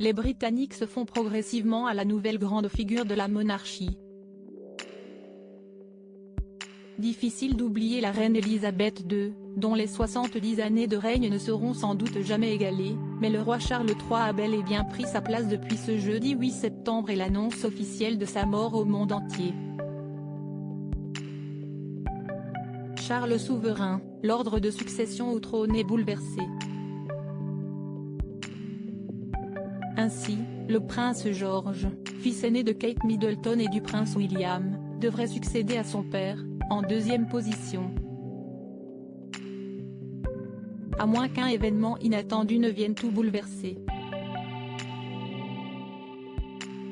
les Britanniques se font progressivement à la nouvelle grande figure de la monarchie. Difficile d'oublier la reine Elisabeth II, dont les 70 années de règne ne seront sans doute jamais égalées, mais le roi Charles III a bel et bien pris sa place depuis ce jeudi 8 septembre et l'annonce officielle de sa mort au monde entier. Charles souverain, l'ordre de succession au trône est bouleversé. Ainsi, le prince George, fils aîné de Kate Middleton et du prince William, devrait succéder à son père, en deuxième position. À moins qu'un événement inattendu ne vienne tout bouleverser.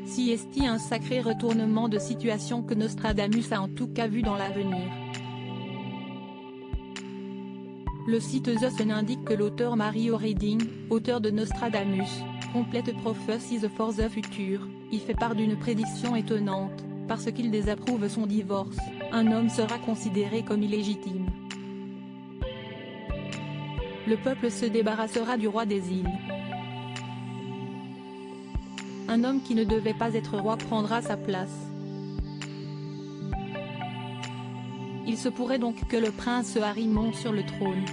Si est-il un sacré retournement de situation que Nostradamus a en tout cas vu dans l'avenir. Le site The Sun indique que l'auteur Mario Reading, auteur de Nostradamus, Complete Prophecies for the Future, y fait part d'une prédiction étonnante, parce qu'il désapprouve son divorce, un homme sera considéré comme illégitime. Le peuple se débarrassera du roi des îles. Un homme qui ne devait pas être roi prendra sa place. Il se pourrait donc que le prince Harry monte sur le trône.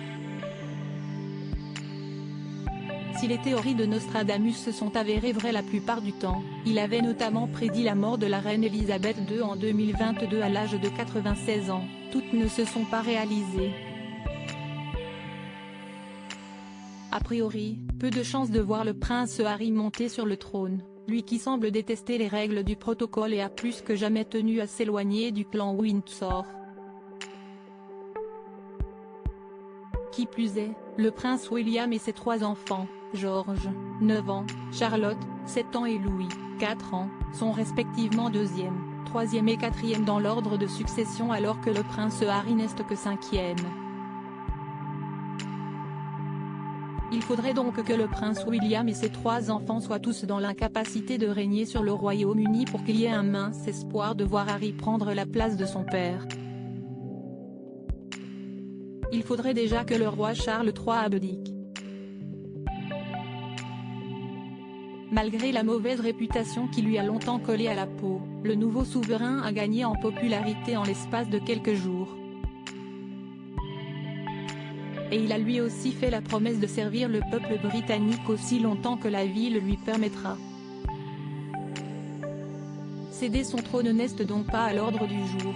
Si les théories de Nostradamus se sont avérées vraies la plupart du temps, il avait notamment prédit la mort de la reine Elisabeth II en 2022 à l'âge de 96 ans, toutes ne se sont pas réalisées. A priori, peu de chances de voir le prince Harry monter sur le trône, lui qui semble détester les règles du protocole et a plus que jamais tenu à s'éloigner du clan Windsor. Qui plus est, le prince William et ses 3 enfants, George, 9 ans, Charlotte, 7 ans et Louis, 4 ans, sont respectivement 2e, 3e et 4e dans l'ordre de succession alors que le prince Harry n'est que 5e. Il faudrait donc que le prince William et ses 3 enfants soient tous dans l'incapacité de régner sur le Royaume-Uni pour qu'il y ait un mince espoir de voir Harry prendre la place de son père. Il faudrait déjà que le roi Charles III abdique. Malgré la mauvaise réputation qui lui a longtemps collé à la peau, le nouveau souverain a gagné en popularité en l'espace de quelques jours. Et il a lui aussi fait la promesse de servir le peuple britannique aussi longtemps que la vie le lui permettra. Céder son trône n'est donc pas à l'ordre du jour.